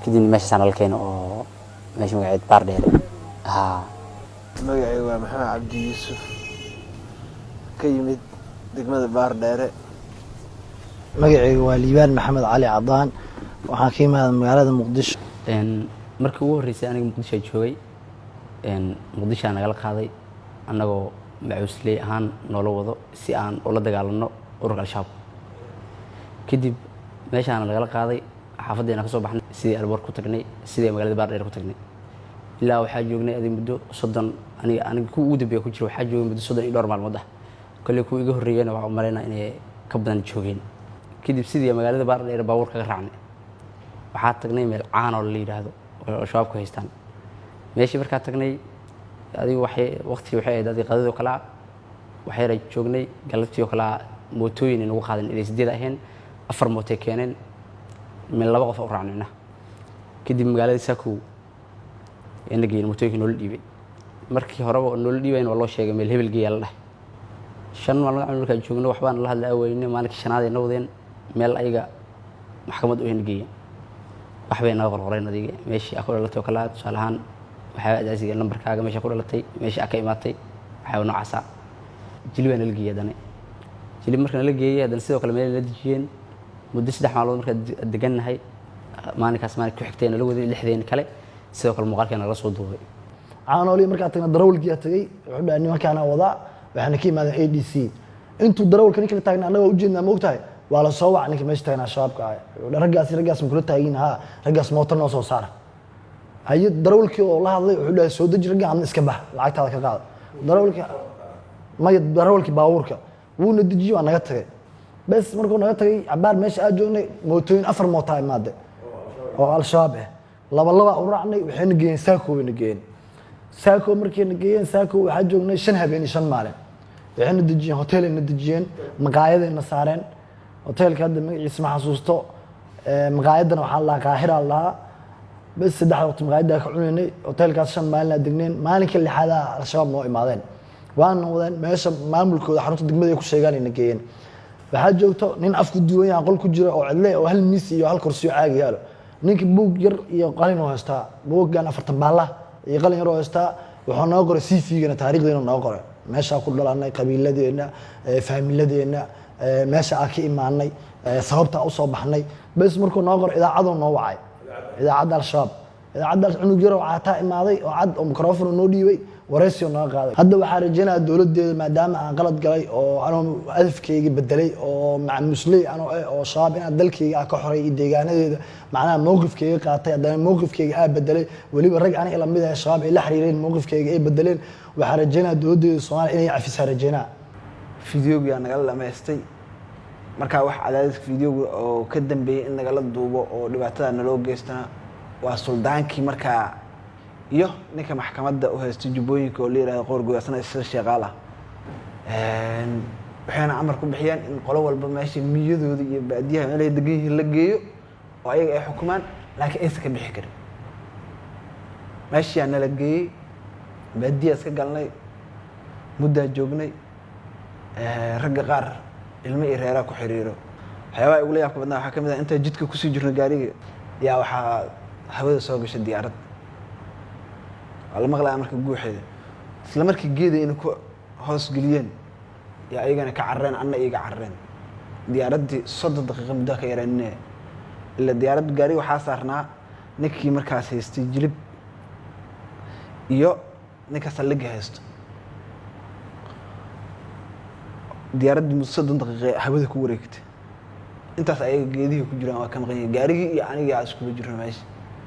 kadib meeshaasaan la keenay oo meesha magaceed Baardheere magacaygu waa Maxamed Cabdi Yuusuf ka yimid degmada Baardheere. magacaygu waa Liibaan Maxamed Cali Cadaan waxaan ka imaaday magaalada Muqdisho. markii ugu horeysay aniga Muqdisho joogay Muqdisho nagala qaaday annagoo macuusley ahaan noola wado si aan ula dagaalano ururka al-shabaab. kadib meeshaan nagala qaaday xaafadeena ka soo baxnay sidii alboor ku tagnay sidii magaalada Baardheere ku tagnay ilaa waxaa joognay adii muddo 30 aniga ku ugu dambeeyay ku jiro waxaa joogay muddo 30 iyo dhowr maalmood kale ku iga horeeyeen waxa umaleynaa inay ka badan joogeen. kadib sidii magaalada Baardheere baabuur kaga raacnay waxaa tagnay meel caan oo la yiraahdo oo shabaabku haystaan. meeshii markaa tagnay adigu waqti waxay ahayd dadii qadada kala waxay joognay galabtii oo kala mootooyin inagu qaadan ilaa 8 aheen 4 mooto keeneen meel 2 qof u raacnayna. kadib magaalada Saako inagii mootooyin noo dhiibay markii horeba noo dhiibay in loo sheegay meel hebel geeyay la dhahay 5 maalmood markaa joogno waxbaan la hadlay weynay maalinkii shanaad ay noqdeen meel ayaga maxkamad u hingeeyay waxbay naga qorqoreen adiga meeshii aku dhalatay kala tusaalahan waxa aadaasiga lambarkaaga meesha ku dhalatay meesha ka imaatay waxa noocaasa jilibana la geeyay dana jilib markaan la geeyay hadan sidoo kale meel la dejiyeen muddo 3 maalmood markaa deganahay maalinkaas ku xigtayna la waday 6 kale sidoo kale muuqaalkeena la soo duubay caanooli markaa tagna darawalkii tagay wuxuu dhahay nimankaana wada waxaana ka imaadeen ADC intuu darawalka ninka taagna anaga u jeednaa ma ogtahay waa la soo wacay ninka meesha taagna shabaabka ah raggaas ma kula taagin raggaas mooto noo soo saar haye darawalkii oo la hadlay wuxuu dhahay soo deji raggaan iska bax lacagtaada ka qaad darawalkii baabuurka wuuna dejiyo waa naga tagay bas markuu naga tagay cabaar meesha aad joognay mootooyin 4 mooto ay maade oo al-shabaab laba u raacnay waxayna geeyeen Saako wayna geeyeen Saako markayna geeyeen Saako waxa joognay 5 habeen 5 maalin waxayna dejiyeen hoteelna dejiyeen maqaayadayna saareen hoteelka hadda magaciisa ma xasuusto maqaayadana waxa la Qaahira la bas 3 waqti maqaayada ka cunaynay hoteelkaas 5 maalin degneen maalinka lixaad al-shabaab noo imaadeen waan wadaan meesha maamulkooda xarunta degmada ay ku sheegaan inay geeyeen waxa joogto nin afku duwan yahay qol ku jira oo cidle oo hal miis iyo hal kursi caag yaalo ninka buug yar iyo qalin oo haysta buuggan 40 baalla iyo qalin yar oo haysta wuxuu noo qoray CV-gana taariikhdeena noo qoray meesha ku dhalanay qabiiladeena faamiladeena meesha aan ka imaanay sababta u soo baxnay bas markuu noo qoray idaacadu noo wacay idaacada al-shabaab idaacada cunug yar oo caata imaaday oo cad oo microphone noo dhiibay wareysi noo qaaday hadda waxa rajaynayaa dawladeeda maadaama aan qalad galay oo anoo adafkayga bedelay oo macmuusley oo shabaab in dalkayga ka xoray deegaanadeeda macnaha mowqifkayga qaatay hadana mowqifkayga bedelay waliba rag aan ila mid ah shabaab ay la xiriireen mowqifkayga ay bedeleen waxa rajaynayaa dawladeeda Soomaaliya inay cafis rajaynaa fiidiyoga naga lameystay marka wax cadaadis fiidiyoga oo ka dambeeyay in naga la duubo oo dhibaatada naloo geystana waa suldaankii markaa iyo ninka maxkamadda u haystay jubooyinka oo leeyahay qorgoysana isla shaqaala waxaana amar ku bixiyaan in qolo walba meesha miyadooda iyo baadiyaha inay degan yihiin la geeyo oo ayaga ay xukumaan laakiin aysan ka bixi karin meesha aan la geeyay baadiyaha iska galnay muddo joognay ragga qaar ilmo iyo reera ku xiriiro waxyaabaha ugu leeyahay badnaa waxa kamid ah inta jidka ku sii jirno gaariga yaa waxa hawada soo gashay diyaarad wala maqlaa marka guuxeeda isla markii geeday in ku hoos galiyeen yaa ayagana ka carreen anna iyaga carreen diyaaradii 30 daqiiqo muddo ka yaranay ila diyaarad gaari waxa saarnaa ninkii markaas haystay jilib iyo ninka saldhigga haysto diyaaradii 30 daqiiqo hawada ku wareegtay intaas ayaga geedihi ku jiraan waa ka maqan gaarigii iyo aniga isku jirno meesha